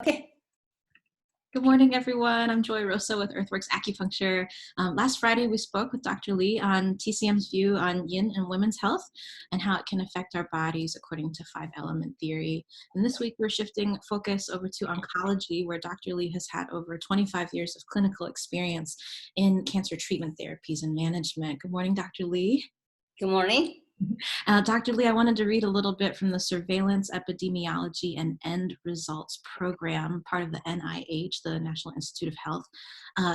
Okay. Good morning, everyone. I'm Joy Rosa with Earthworks Acupuncture. Last Friday, we spoke with Dr. Li on TCM's view on yin and women's health and how it can affect our bodies according to 5-element theory. And this week, we're shifting focus over to oncology, where Dr. Li has had over 25 years of clinical experience in cancer treatment therapies and management. Good morning, Dr. Li. Good morning. Dr. Li, I wanted to read a little bit from the Surveillance, Epidemiology, and End Results Program, part of the NIH, the National Institute of Health.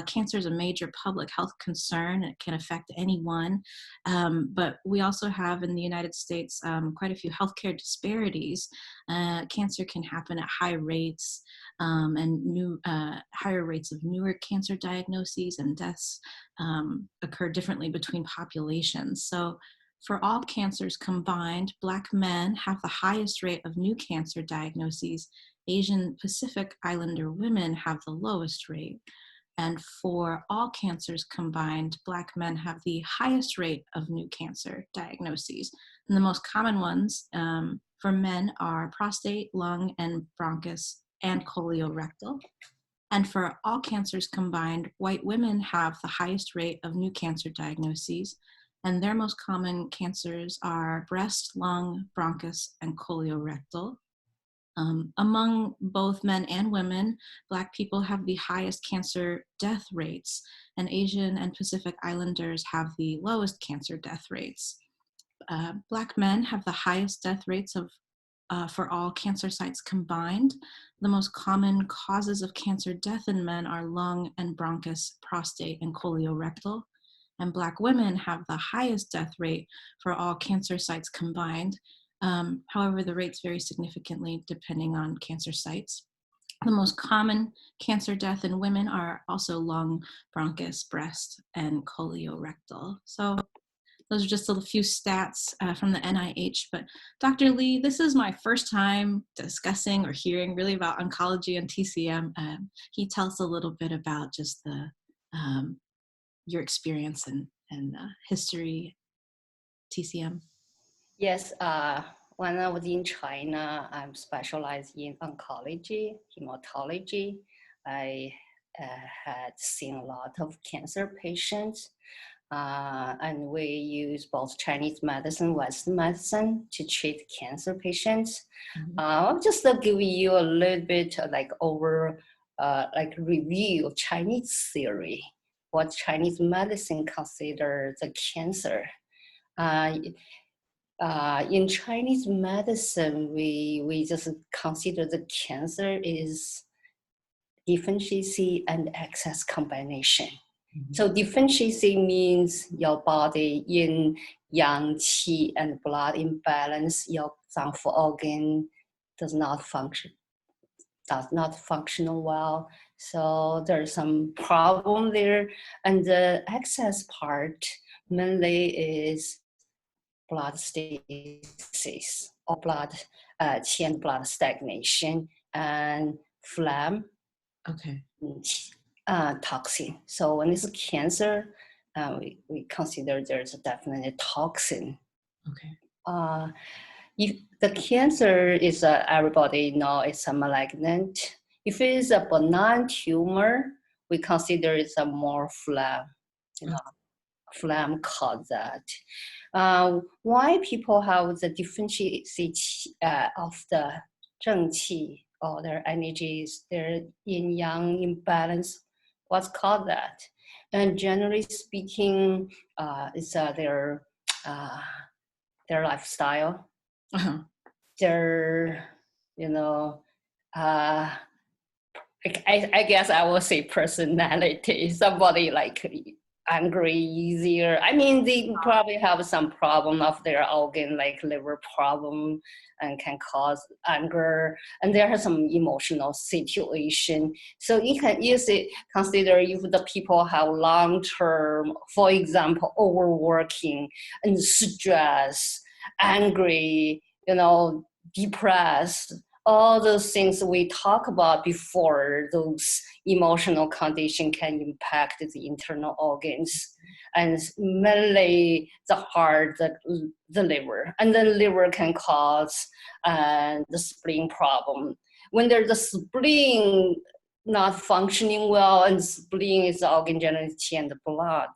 Cancer is a major public health concern. It can affect anyone, but we also have in the United States quite a few healthcare disparities. Cancer can happen at high rates and higher rates of newer cancer diagnoses and deaths occur differently between populations. So for all cancers combined, Black men have the highest rate of new cancer diagnoses. Asian Pacific Islander women have the lowest rate. And for all cancers combined, Black men have the highest rate of new cancer diagnoses. And the most common ones for men are prostate, lung, and bronchus, and colorectal. And for all cancers combined, white women have the highest rate of new cancer diagnoses. And their most common cancers are breast, lung, bronchus, and colorectal. Among both men and women, Black people have the highest cancer death rates, and Asian and Pacific Islanders have the lowest cancer death rates. Black men have the highest death rates for all cancer sites combined. The most common causes of cancer death in men are lung and bronchus, prostate, and colorectal. And Black women have the highest death rate for all cancer sites combined. However, the rates vary significantly depending on cancer sites. The most common cancer death in women are also lung, bronchus, breast, and colorectal. So those are just a few stats from the NIH. But Dr. Li, this is my first time discussing or hearing really about oncology and TCM. Can you tell us a little bit about just your experience and history, TCM? Yes, when I was in China, I'm specialized in oncology, hematology. I had seen a lot of cancer patients, and we use both Chinese medicine, Western medicine to treat cancer patients. Mm-hmm. I'll just give you a little bit review of Chinese theory. What Chinese medicine considers the cancer. In Chinese medicine, we just consider the cancer is deficiency and excess combination. Mm-hmm. So deficiency means your body in yang qi and blood imbalance, your zangfu organ does not function well. So there's some problem there. And the excess part mainly is blood stasis or blood stagnation and phlegm. Okay. Toxin. So when it's cancer, we consider there's definitely a toxin. Okay. If the cancer is everybody know it's a malignant. If it's a benign tumor, we consider it's a more phlegm. Phlegm cause that. Why people have the deficiency of the zheng qi or their energies, their yin-yang imbalance? What's caused that? And generally speaking, it's their lifestyle. Uh-huh. Their, I guess I will say personality. Somebody like angry easier. I mean, they probably have some problem of their organ, like liver problem, and can cause anger. And there are some emotional situation. So you can easily consider if the people have long-term, for example, overworking and stress, angry, depressed, all those things we talked about before, those emotional condition can impact the internal organs, and mainly the heart, the liver. And the liver can cause the spleen problem. when there's a spleen not functioning well, and spleen is the organ generating the blood.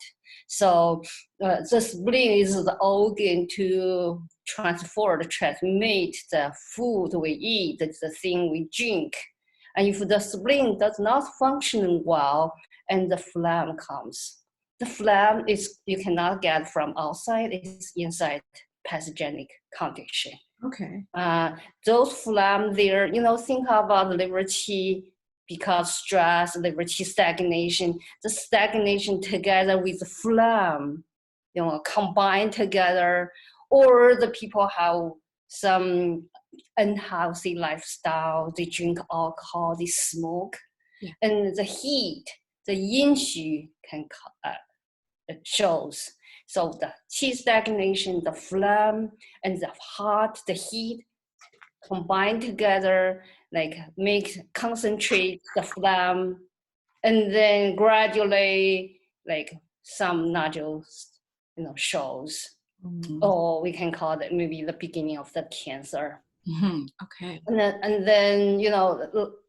So the spleen is the organ to transmit the food we eat, the thing we drink. And if the spleen does not function well, and the phlegm comes, the phlegm is you cannot get from outside, it's inside pathogenic condition. Okay. Those phlegm there, think about liver qi, because stress, liver qi stagnation, the stagnation together with the phlegm, combined together, or the people have some unhealthy lifestyle, they drink alcohol, they smoke, and the heat, the yin xu can it shows. So the qi stagnation, the phlegm, and the heart, the heat combine together, concentrate the phlegm, and then gradually, some nodules, shows. Or we can call it maybe the beginning of the cancer. Okay. And then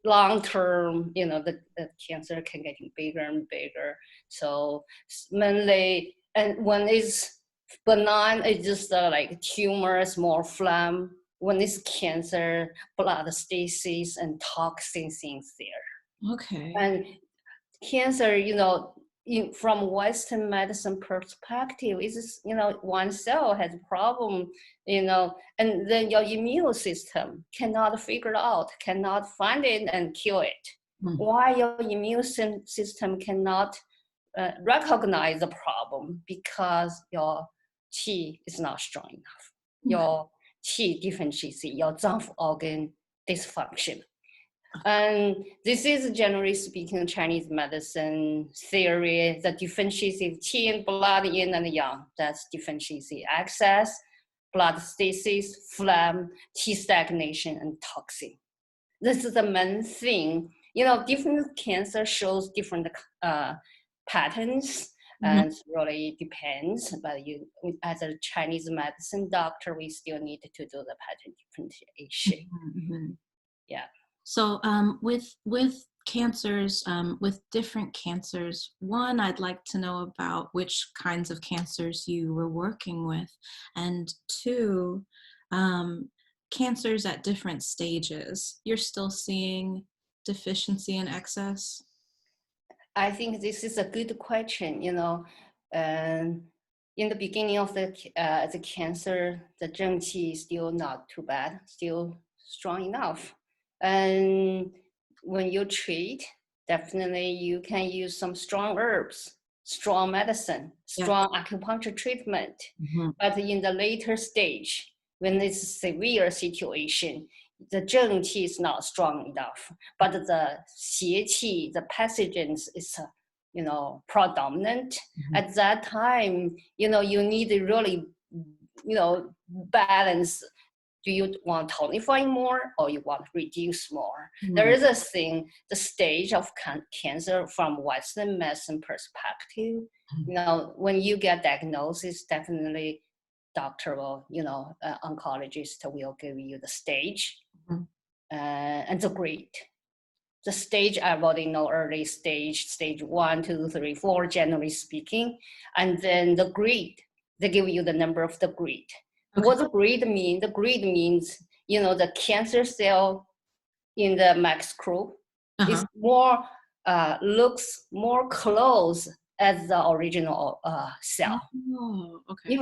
long term, the cancer can get bigger and bigger. So mainly, and when it's benign, it's just like tumor, small phlegm. When it's cancer, blood stasis and toxin things there. Okay. And cancer, from Western medicine perspective, is one cell has a problem, and then your immune system cannot figure it out, cannot find it and kill it. Why your immune system cannot recognize the problem? Because your qi is not strong enough. Your qi deficiency, your zang organ dysfunction. And this is, generally speaking, Chinese medicine theory, the deficiency of qi and blood, yin and yang. That's deficiency, excess, blood stasis, phlegm, qi stagnation, and toxin. This is the main thing. Different cancer shows different patterns, and it really depends. But as a Chinese medicine doctor, we still need to do the pattern differentiation. Yeah. So with cancers, with different cancers, one, I'd like to know about which kinds of cancers you were working with, and two, cancers at different stages. You're still seeing deficiency and excess? I think this is a good question. In the beginning of the cancer, the zheng qi is still not too bad, still strong enough. And when you treat, definitely you can use some strong herbs, strong medicine, strong acupuncture treatment. But in the later stage, when it's a severe situation, the zheng qi is not strong enough, but the xie qi, the pathogens, is predominant. At that time, you need to really, balance. Do you want to tonify more, or you want to reduce more? There is a thing, the stage of cancer from Western medicine perspective. When you get diagnosis, definitely doctor will, oncologist will give you the stage and the grade. The stage, I already know early stage 1, 2, 3, 4, generally speaking. And then the grade, they give you the number of the grade. Okay. What the grade mean? The grade means, the cancer cell in the macro is more, looks more close as the original cell. Oh, okay.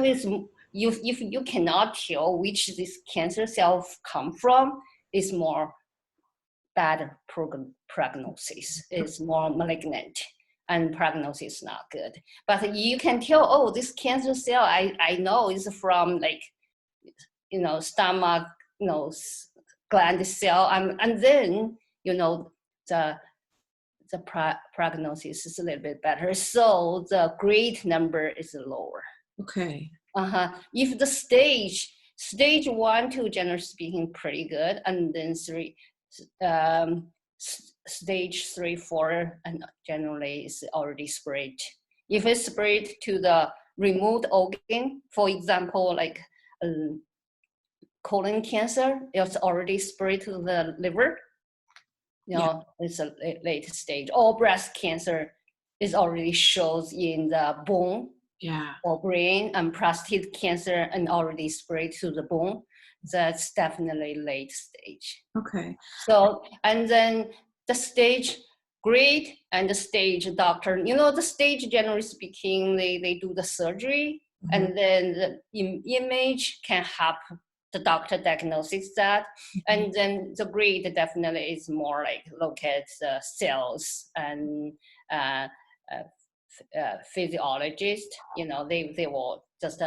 If you cannot tell which this cancer cell come from, it's more bad prognosis, is more malignant, and prognosis is not good. But you can tell, oh, this cancer cell, I know is from stomach, gland cell, and then, the prognosis is a little bit better. So the grade number is lower. Okay. If the stage 1, 2, generally speaking, pretty good, and then 3, stage 3, 4, and generally is already spread. If it's spread to the remote organ, for example, like colon cancer, it's already spread to the liver, it's a late stage. Or breast cancer is already shows in the bone or brain, and prostate cancer and already spread to the bone. That's definitely late stage. Okay. So, and then the stage grade and the stage doctor, the stage, generally speaking, they do the surgery, and then the image can help the doctor diagnosis that. And then the grade definitely is more like look at the cells and physiologist, they will just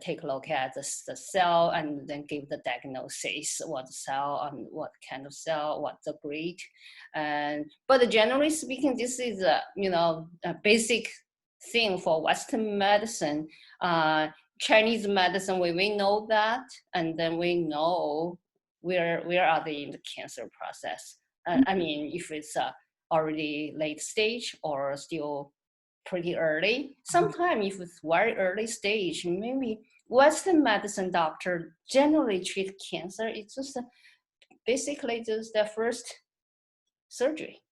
take a look at the cell and then give the diagnosis, what cell and what kind of cell, what the grade. But generally speaking, this is a basic thing for Western medicine. Chinese medicine, we know that, and then we know where are they in the cancer process. I mean, if it's already late stage or still pretty early. Sometimes if it's very early stage, maybe Western medicine doctor generally treat cancer. It's just basically just the first surgery.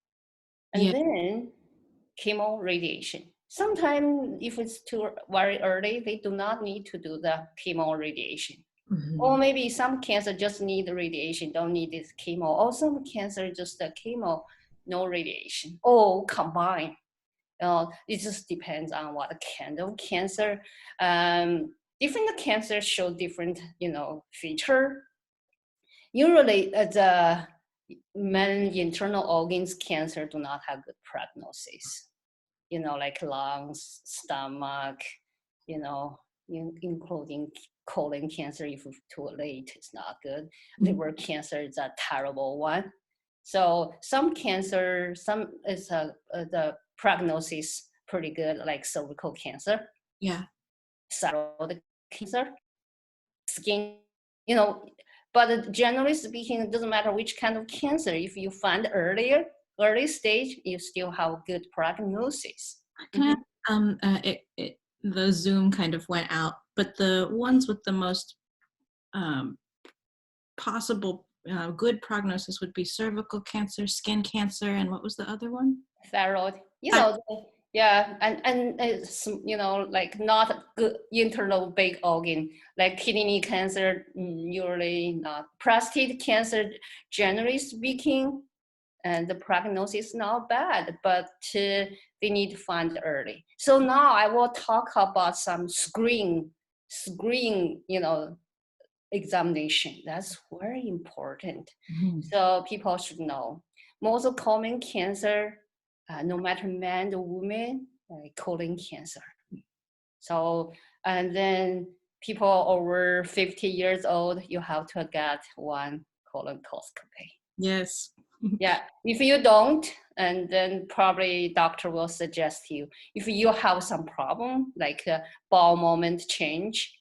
And then chemo radiation. Sometimes if it's too very early, they do not need to do the chemo radiation. Or maybe some cancer just need the radiation, don't need this chemo. Or some cancer just the chemo, no radiation. Or combined. It just depends on what kind of cancer. Different cancers show different, feature. Usually, the main internal organs cancer do not have good prognosis. Like lungs, stomach, including colon cancer. If it's too late, it's not good. Liver cancer is a terrible one. So some cancer, some is the prognosis pretty good, like cervical cancer, thyroid cancer, skin, but generally speaking, it doesn't matter which kind of cancer. If you find early stage, you still have good prognosis. Can I, the Zoom kind of went out, but the ones with the most possible good prognosis would be cervical cancer, skin cancer, and what was the other one? Thyroid. Yeah, and it's, like not good internal big organ, like kidney cancer, usually not. Prostate cancer, generally speaking, and the prognosis is not bad, but they need to find early. So now I will talk about some screen, examination. That's very important. So people should know. Most common cancer, no matter man or woman, colon cancer. So, and then people over 50 years old, you have to get one colonoscopy. Yes. Yeah, if you don't, and then probably doctor will suggest you. If you have some problem, like bowel movement change,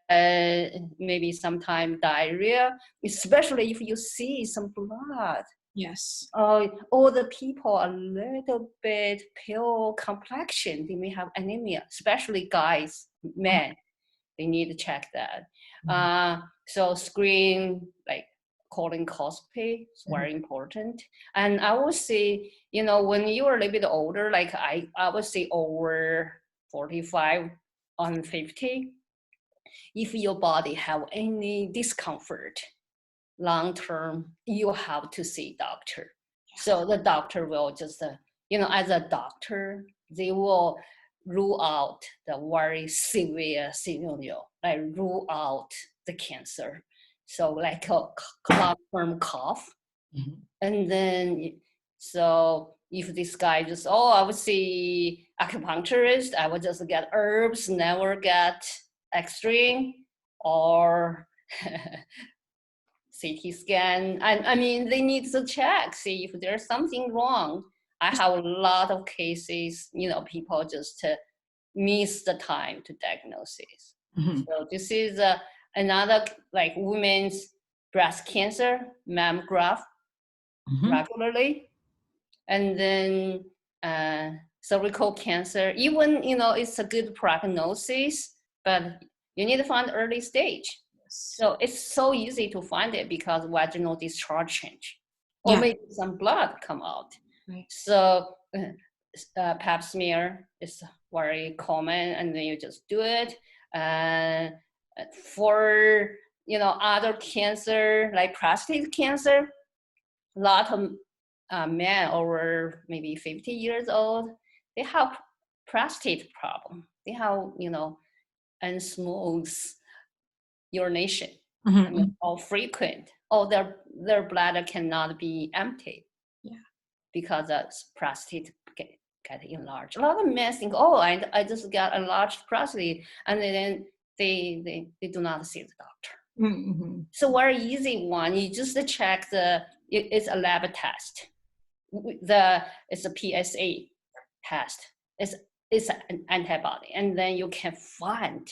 maybe sometime diarrhea, especially if you see some blood. Yes. All the people a little bit pale complexion, they may have anemia, especially guys, men, they need to check that. So screen like colonoscopy is very important. And I would say, when you're a little bit older, like I would say over 45 on 50, if your body have any discomfort, long term, you have to see doctor. So the doctor will just, as a doctor, they will rule out the very severe scenario, like rule out the cancer. So like a long-term cough. And then, so if this guy just, I would see acupuncturist, I would just get herbs, never get X-ray or CT scan. I mean, they need to check, see if there's something wrong. I have a lot of cases, people just miss the time to diagnosis. So this is another like women's breast cancer mammogram regularly. And then cervical cancer, even, it's a good prognosis, but you need to find early stage. So it's so easy to find it because vaginal discharge change. or Yeah. maybe some blood come out. Right. So pap smear is very common, and then you just do it. And for other cancer like prostate cancer, a lot of men over maybe 50 years old, they have prostate problem. They have unsmooth urination. I mean, Mhm. or frequent, or their bladder cannot be emptied. Yeah. Because the prostate get enlarged. A lot of men think, oh, I just got enlarged prostate, and then they do not see the doctor. Mm-hmm. So very easy one, you just check it's a lab test. It's a PSA test. It's an antibody, and then you can find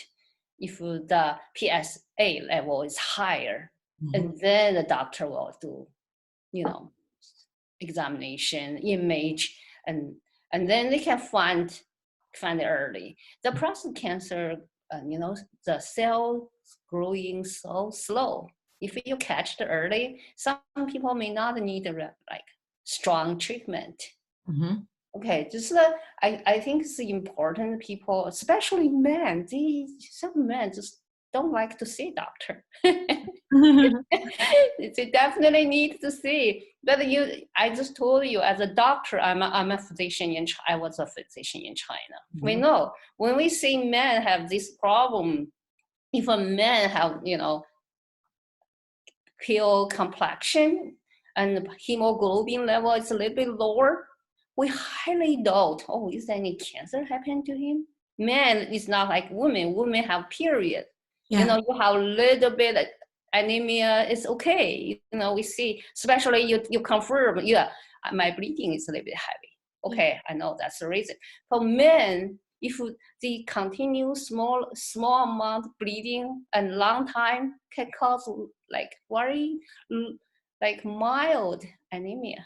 if the PSA level is higher, and then the doctor will do, examination, image, and then they can find it early. The prostate cancer, the cell growing so slow. If you catch it early, some people may not need like strong treatment. Mm-hmm. Okay, just I think it's important. People, especially men, some men just don't like to see doctor. They definitely need to see. But I just told you, as a doctor, I'm a physician I was a physician in China. Mm-hmm. We know when we see men have this problem, if a man have pale complexion and hemoglobin level is a little bit lower, we highly doubt, oh, is there any cancer happened to him? Men is not like women. Women have period. Yeah. You have a little bit anemia, it's okay. We see, especially you confirm, yeah, my bleeding is a little bit heavy. Okay, yeah. I know that's the reason. For men, if they continue small amount of bleeding and long time, can cause like very like mild anemia.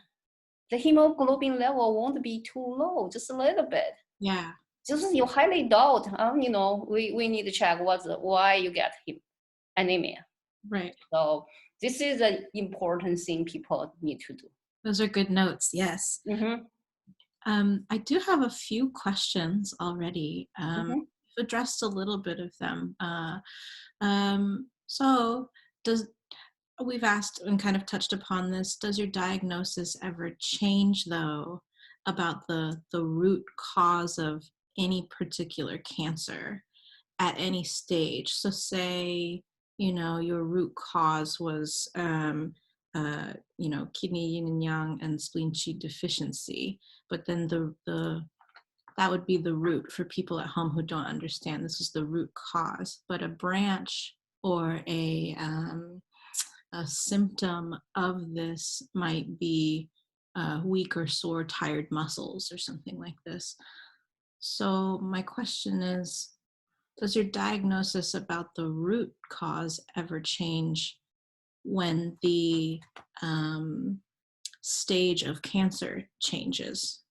The hemoglobin level won't be too low, just a little bit. Yeah. Just you highly doubt, we need to check why you get anemia. Right. So this is an important thing people need to do. Those are good notes. Yes. Mm-hmm. I do have a few questions already. Mm-hmm. You've addressed a little bit of them. So we've asked and kind of touched upon this. Does your diagnosis ever change, though, about the root cause of any particular cancer at any stage? So say, your root cause was, kidney yin and yang and spleen qi deficiency, but then that would be the root for people at home who don't understand. This is the root cause, but a branch or a symptom of this might be weak or sore, tired muscles or something like this. So my question is, does your diagnosis about the root cause ever change when the stage of cancer changes?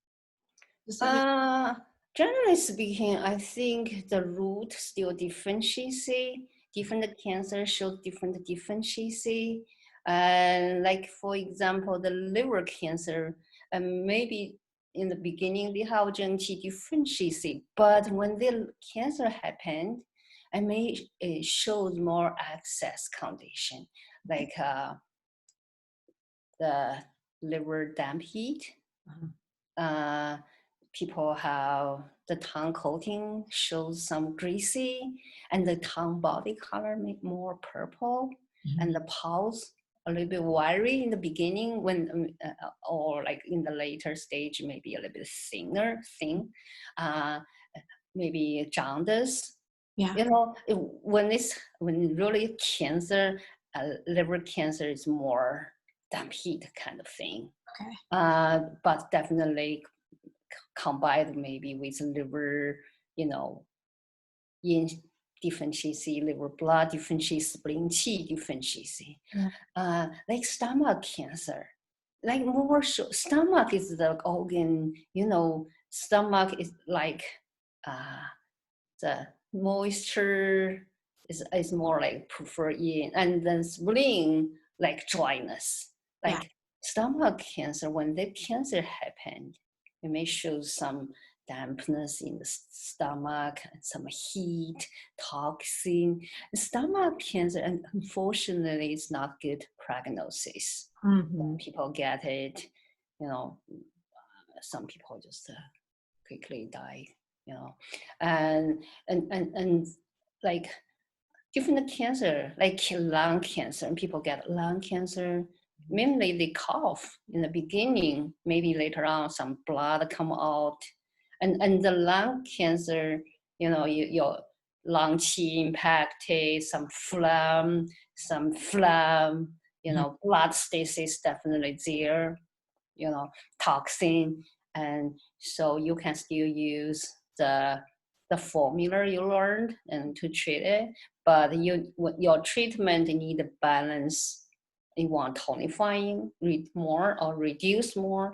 Generally speaking, I think the root still differentiates. Different cancer shows different differentiates. Like for example, the liver cancer, maybe in the beginning they have genetic differentiates, but when the cancer happened, it shows more access condition, like the liver damp heat. People have the tongue coating shows some greasy, and the tongue body color make more purple, and the pulse a little bit wiry in the beginning or like in the later stage, maybe a little bit thin, maybe jaundice. Yeah. When really cancer, liver cancer is more damp heat kind of thing. Okay. But definitely combined maybe with liver, in deficiency, liver blood deficiency, spleen qi deficiency. Yeah. Like stomach cancer, like more stomach is the organ, stomach is like the moisture is more like prefer in, and then spleen like dryness, like stomach cancer, when the cancer happened, it may show some dampness in the stomach, some heat, toxin. Stomach cancer, and unfortunately, it's not good prognosis. Mm-hmm. People get it, some people just quickly die, and like different cancer, like lung cancer, and people get lung cancer. Mainly they cough in the beginning, maybe later on some blood come out, and the lung cancer, your lung qi impacted, some phlegm, blood stasis definitely there, toxin, and so you can still use the formula you learned and to treat it, but your treatment need a balance. You want tonifying, read more or reduce more.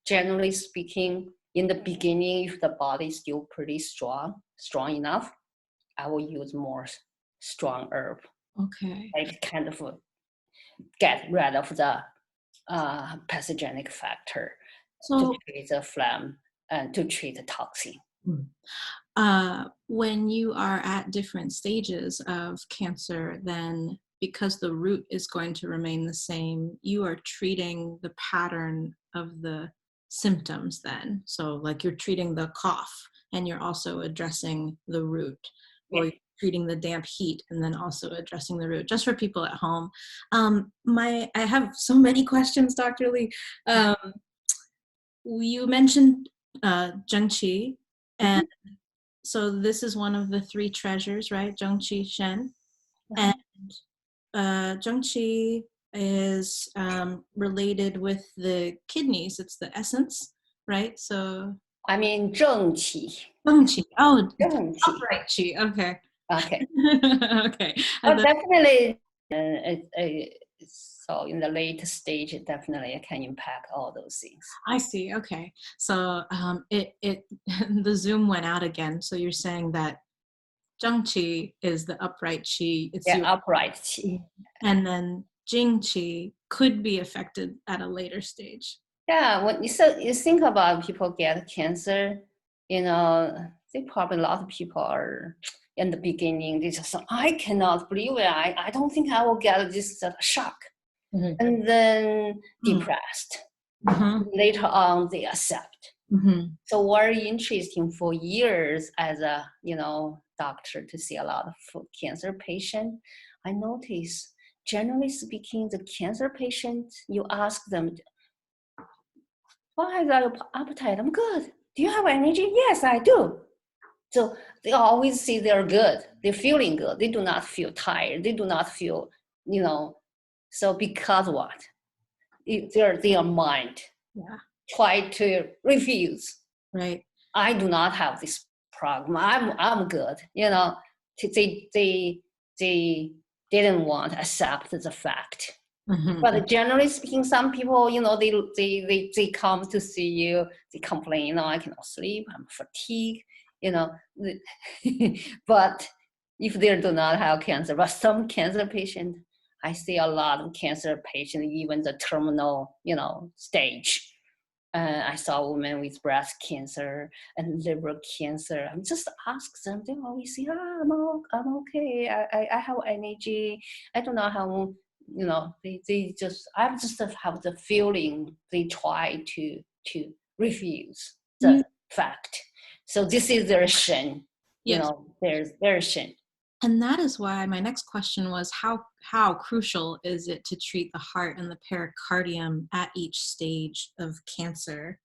Generally speaking, in the beginning, if the body is still pretty strong enough, I will use more strong herb. Okay. Like kind of get rid of the pathogenic factor to treat the phlegm and to treat the toxin. When you are at different stages of cancer, then because the root is going to remain the same, you are treating the pattern of the symptoms then. So like you're treating the cough and you're also addressing the root, or you're treating the damp heat and then also addressing the root, just for people at home. I have so many questions, Dr. Li. You mentioned Zhengqi, and so this is one of the three treasures, right? Zhengqi Shen. And Zhengqi is related with the kidneys. It's the essence, right? So I mean, Zhengqi. Zhengqi. Oh, Zhengqi. upright qi. Okay. Okay. Okay. Oh, definitely. So in the late stage, it definitely can impact all those things. I see. Okay. So the Zoom went out again. So you're saying that Zhengqi is the upright qi. It's your upright qi. And then Jing qi could be affected at a later stage. Yeah, when you think about people get cancer, they probably a lot of people are in the beginning, they just say, I cannot believe it. I don't think I will get this shock. Mm-hmm. And then depressed. Mm-hmm. Later on, they accept. Mm-hmm. So very interesting for years as a doctor to see a lot of cancer patients. I notice, generally speaking, the cancer patients, you ask them, why is your appetite? I'm good. Do you have energy? Yes, I do. So they always say they're good. They're feeling good. They do not feel tired. They do not feel, so because what? Their mind try to refuse. Right. I do not have this problem. I'm good. They didn't want to accept the fact. Mm-hmm. But generally speaking, some people, they come to see you, they complain, I cannot sleep, I'm fatigued, but if they do not have cancer, but some cancer patient, I see a lot of cancer patients, even the terminal, stage. I saw a woman with breast cancer and liver cancer. I just ask them, they always say, I'm okay, I have energy, I do not have, I just have the feeling they try to refuse the fact. So this is their shen, their shen. And that is why my next question was, how crucial is it to treat the heart and the pericardium at each stage of cancer?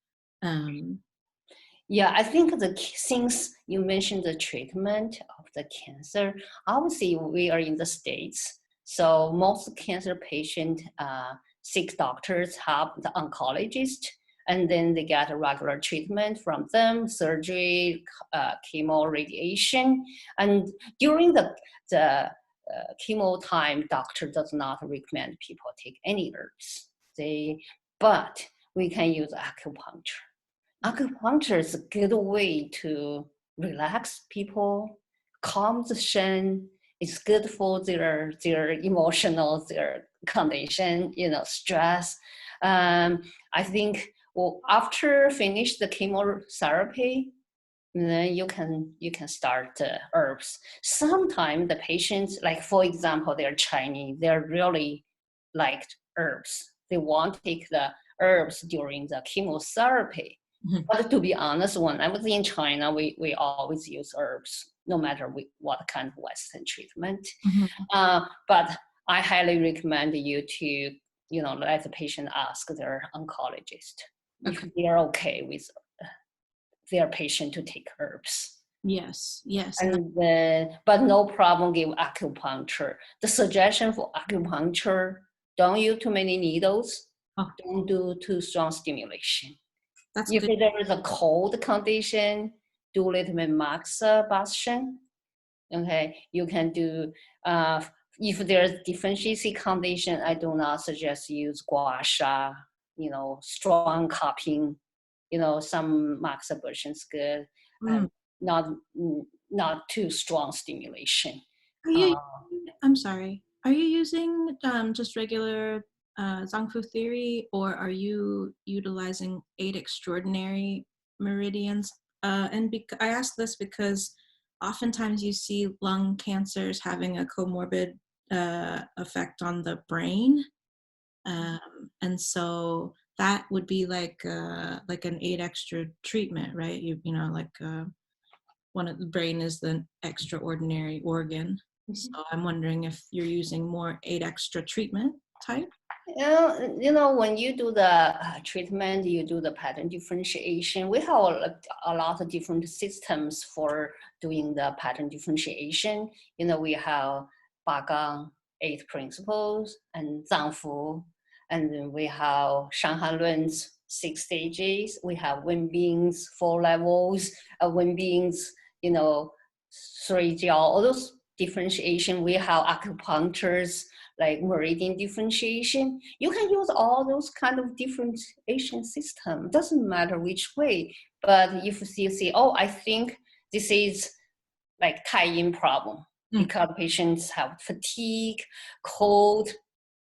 Yeah, I think since you mentioned the treatment of the cancer, obviously we are in the States. So most cancer patients seek doctors, help the oncologist, and then they get a regular treatment from them, surgery, chemo, radiation. And during the chemo time, doctor does not recommend people take any herbs. But we can use acupuncture. Acupuncture is a good way to relax people, calm the shen. It's good for their emotional, their condition, stress. I think after finish the chemotherapy, then you can start herbs. Sometimes the patients, like for example, they're Chinese, they're really liked herbs. They want to take the herbs during the chemotherapy. Mhm. But to be honest, when I was in China, we always use herbs, no matter what kind of Western treatment. But I highly recommend you to, let the patient ask their oncologist if they're okay with their patient to take herbs. Yes. But no problem give acupuncture. The suggestion for acupuncture, don't use too many needles. Oh. Don't do too strong stimulation. That's If good. there is a cold condition, do little bit masturbation. Okay, you can do, if there's deficiency condition, I do not suggest use gua sha, strong cupping, some masturbation is good, and not too strong stimulation. Are you, I'm sorry, are you using just regular Zangfu theory, or are you utilizing 8 extraordinary meridians? I ask this because oftentimes you see lung cancers having a comorbid effect on the brain. And so that would be like an 8 extra treatment, right? One of the brain is the extraordinary organ. So I'm wondering if you're using more 8 extra treatment type. When you do the treatment, you do the pattern differentiation. We have a lot of different systems for doing the pattern differentiation. We have Bagang, 8 principles, and Zangfu, and then we have Shanghai Lun's 6 stages. We have Wenbing's 4 levels, Wenbing's 3 jiao, all those differentiation. We have acupunctures, like meridian differentiation. You can use all those kind of differentiation system. Doesn't matter which way. But if you see, I think this is like tie-in problem because patients have fatigue, cold,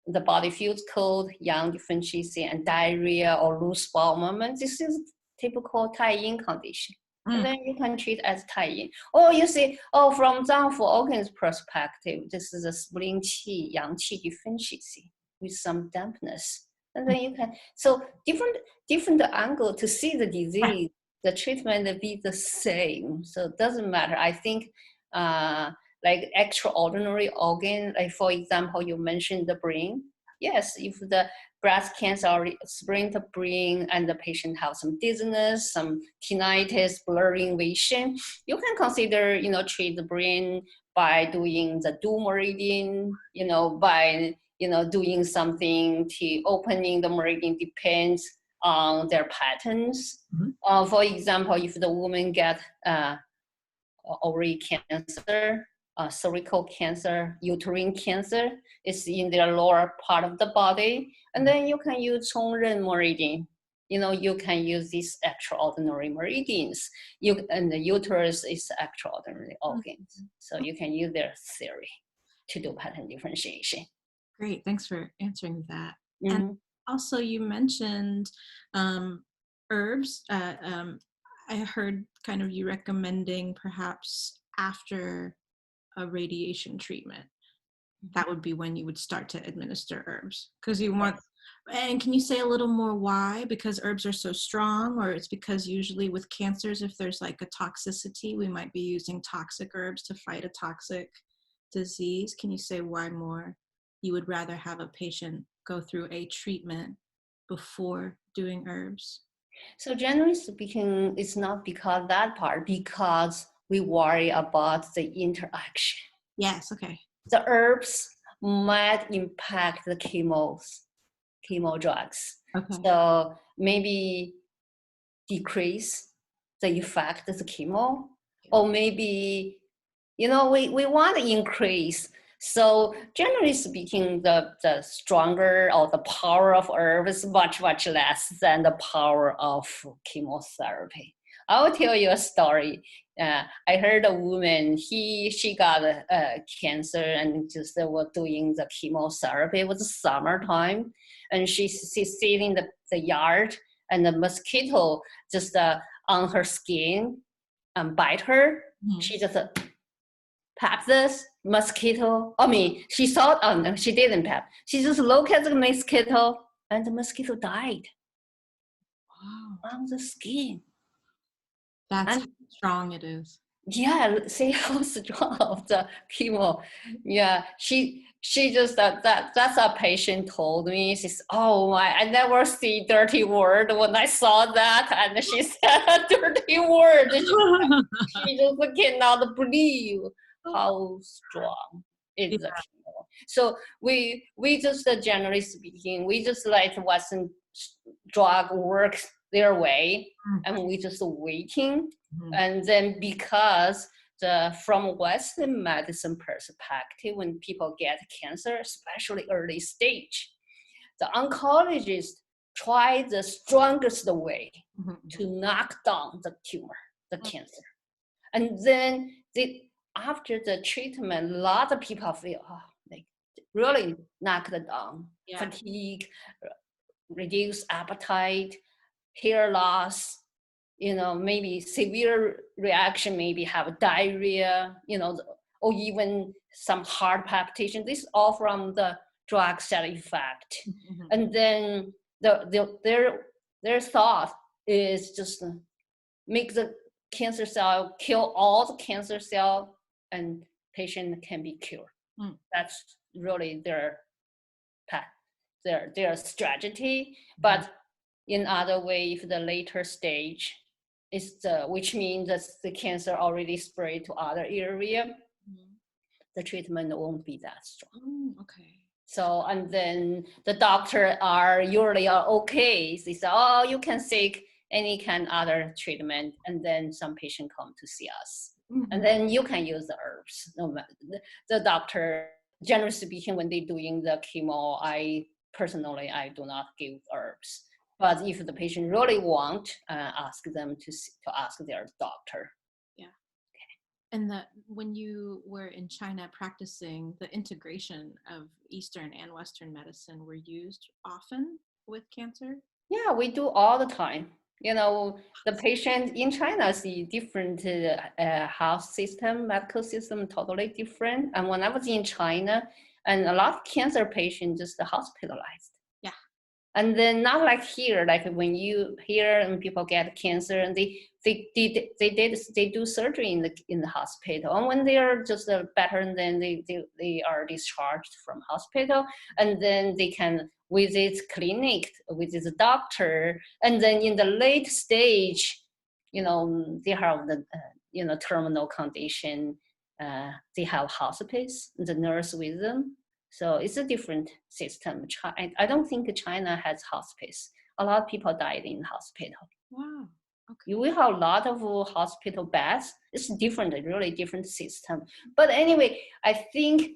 the body feels cold, yang differentiation, and diarrhea or loose bowel movement. This is typical tie-in condition. And then you can treat as tie-in. Or you say, from Zangfu organs perspective, this is a spleen qi, yang qi deficiency with some dampness. And then you can, so different angle to see the disease, the treatment will be the same. So it doesn't matter. I think like extraordinary organ, like for example, you mentioned the brain. Yes, if the breast cancer or sprained the brain and the patient have some dizziness, some tinnitus, blurring vision, you can consider, treat the brain by doing the dual meridian, by, doing something to opening the meridian depends on their patterns. For example, if the woman get ovary cancer, cervical cancer, uterine cancer, is in their lower part of the body. And then you can use Chongren meridian. You can use these extraordinary meridians. And the uterus is extraordinary organs. So you can use their theory to do pattern differentiation. Great, thanks for answering that. And also you mentioned herbs. I heard kind of you recommending perhaps after a radiation treatment, that would be when you would start to administer herbs, because you want. And can you say a little more why? Because herbs are so strong, or it's because usually with cancers, if there's like a toxicity, we might be using toxic herbs to fight a toxic disease. Can you say why more you would rather have a patient go through a treatment before doing herbs? So generally speaking, it's not because that part, because we worry about the interaction. Yes, okay. The herbs might impact the chemo drugs. Okay. So maybe decrease the effect of the chemo, or maybe, we want to increase. So generally speaking, the stronger or the power of herbs is much, much less than the power of chemotherapy. I will tell you a story. I heard a woman, she got cancer and just was doing the chemotherapy. It was summertime, and she's sitting in the yard, and the mosquito just on her skin and bite her. Mm-hmm. She just pat this mosquito. I mean, she thought, oh no, she didn't pat. She just looked at the mosquito, and the mosquito died. Wow. On the skin. That's how strong it is. Yeah, see how strong of the chemo. Yeah, she just that's a patient told me. She said, "Oh my, I never see dirty word when I saw that," and she said a dirty word. She just cannot believe how strong is the chemo. So we just generally speaking, we just like Western drug works their way, and we just waiting. Mm-hmm. And then because from Western medicine perspective, when people get cancer, especially early stage, the oncologist try the strongest way to knock down the tumor, the cancer. And then after the treatment, a lot of people feel, they really knocked it down. Yeah. Fatigue, reduced appetite, hair loss, maybe severe reaction, maybe have diarrhea, or even some heart palpitation. This is all from the drug side effect. Mm-hmm. And then their thought is just make the cancer cell, kill all the cancer cell, and patient can be cured. Mm. That's really their path, their strategy. Mm-hmm. But in other way, if the later stage is which means that the cancer already spread to other area, mm-hmm. the treatment won't be that strong. Okay. So, and then the doctor are usually okay. They say, oh, you can seek any kind of other treatment, and then some patient come to see us. Mm-hmm. And then you can use the herbs. No matter the doctor, generally speaking, when they're doing the chemo, I do not give herbs. But if the patient really want, ask them to ask their doctor. Yeah. Okay. And when you were in China practicing, the integration of Eastern and Western medicine were used often with cancer? Yeah, we do all the time. The patient in China see different health system, medical system, totally different. And when I was in China, and a lot of cancer patients just hospitalized. Yeah. And then not like here, like when you hear and people get cancer and they do surgery in the hospital. And when they are just better, then they are discharged from hospital, and then they can visit clinic, visit the doctor, and then in the late stage, they have the terminal condition. They have hospice, the nurse with them. So it's a different system. I don't think China has hospice. A lot of people died in hospital. Wow. Okay. We have a lot of hospital beds. It's different, a really different system. But anyway, I think,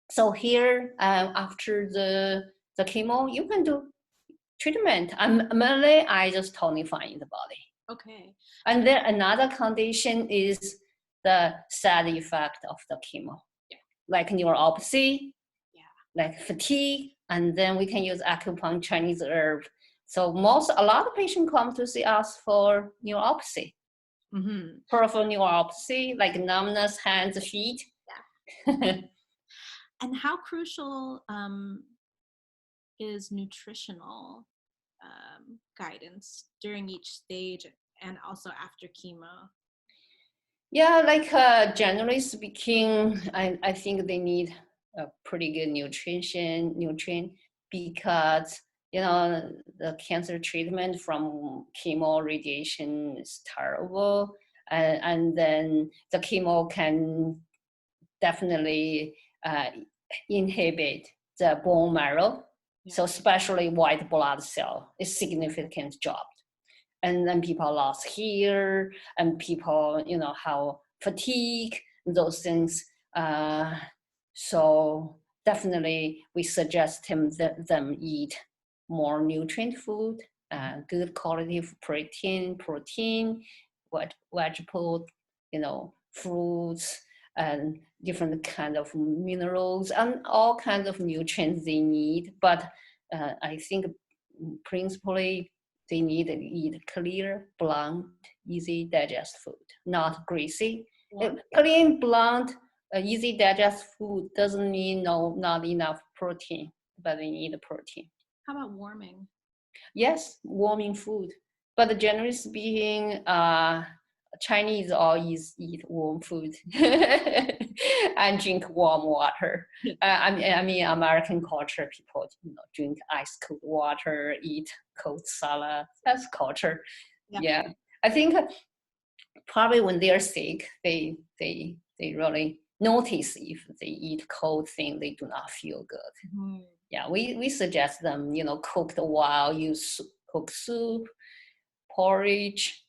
so here, after the chemo, you can do treatment. Mainly, I just tonifying the body. Okay. And then another condition is the side effect of the chemo. Yeah. Like neuropathy, like fatigue, and then we can use acupuncture, Chinese herb. So a lot of patients come to see us for neuropathy. Mm-hmm. Peripheral neuropathy, like numbness, hands, feet. Yeah. And how crucial is nutritional guidance during each stage and also after chemo? Yeah, like generally speaking, I think they need a pretty good nutrient, because the cancer treatment from chemo radiation is terrible, and then the chemo can definitely inhibit the bone marrow. Yeah. So especially white blood cell is significant dropped. And then people lost hair, and people, have fatigue, those things. So definitely we suggest them eat more nutrient food, good quality of protein, vegetable, fruits and different kind of minerals and all kinds of nutrients they need. But I think principally they need to eat clear, blunt, easy digest food, not greasy. Clean, blunt, easy digest food doesn't mean not enough protein, but they need protein. How about warming? Yes, warming food. But generally speaking, Chinese always eat warm food and drink warm water. I mean, American culture, people drink ice cold water, eat cold salad. That's culture. Yeah. I think probably when they're sick, they really notice if they eat cold thing, they do not feel good. Mm-hmm. Yeah, we suggest them, cook a while, use cook soup, porridge,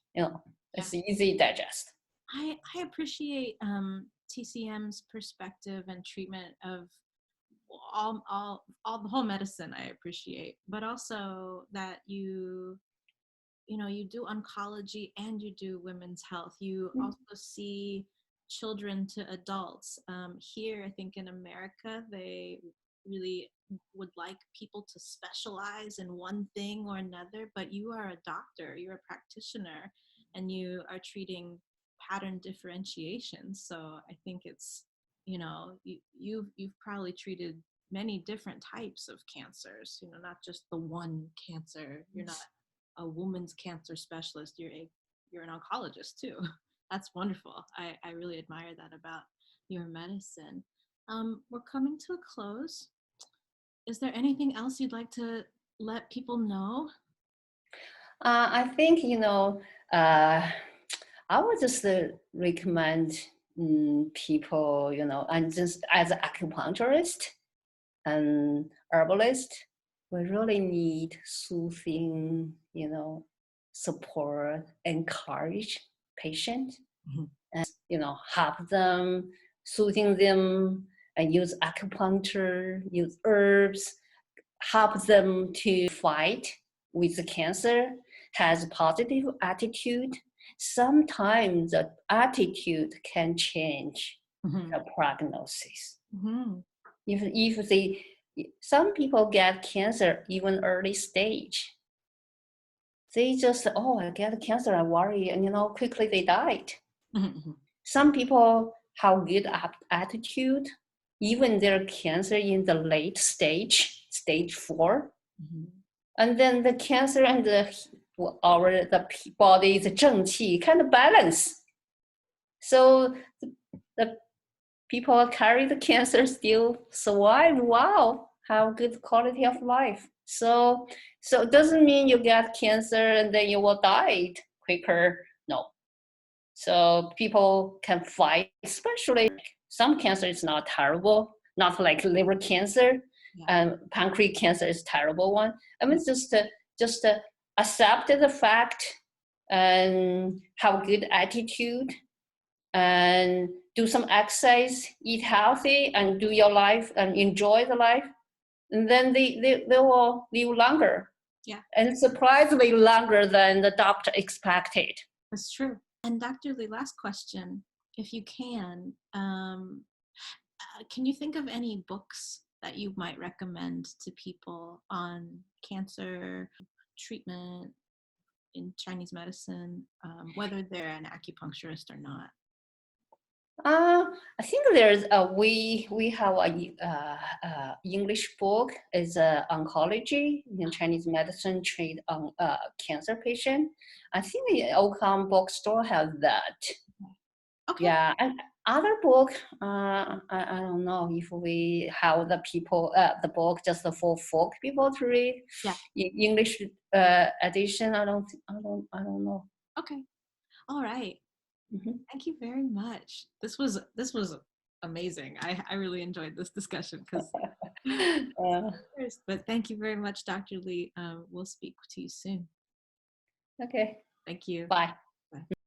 it's easy to digest. I appreciate TCM's perspective and treatment of all the whole medicine. I appreciate, but also that you do oncology and you do women's health. You also see children to adults. Here, I think in America, they really would like people to specialize in one thing or another, but you are a doctor, you're a practitioner, and you are treating pattern differentiation. So I think it's, you've probably treated many different types of cancers, not just the one cancer. You're not a woman's cancer specialist, you're an oncologist too. That's wonderful. I really admire that about your medicine. We're coming to a close. Is there anything else you'd like to let people know? I think, I would just recommend people, and just as an acupuncturist and herbalist, we really need soothing, support, encourage patients, and, help them, soothing them, and use acupuncture, use herbs, help them to fight with the cancer, has a positive attitude. Sometimes the attitude can change the prognosis. If some people get cancer even early stage, they just, I get cancer, I worry, and quickly they died. Some people have good attitude, even their cancer in the late stage 4, and then the cancer and the body's 正气 kind of balance. So the people carry the cancer still survive. Wow, have good quality of life. So it doesn't mean you get cancer and then you will die quicker. No. So people can fight, especially some cancer is not terrible, not like liver cancer, and pancreatic cancer is a terrible one. I mean, just accept the fact and have good attitude and do some exercise, eat healthy, and do your life and enjoy the life. And then they will live longer. Yeah. And surprisingly longer than the doctor expected. That's true. And Dr. Li, last question, if you can you think of any books that you might recommend to people on cancer treatment in Chinese medicine, whether they're an acupuncturist or not? I think there's we have a English book is oncology in Chinese medicine treat cancer patient. I think the Ocon bookstore has that. Okay. Yeah, and other book, I don't know if we have the people the book just for folk people to read. Yeah. English edition, I don't know. Okay, all right. Thank you very much. This was amazing. I really enjoyed this discussion because. But thank you very much, Dr. Li. We'll speak to you soon. Okay. Thank you. Bye.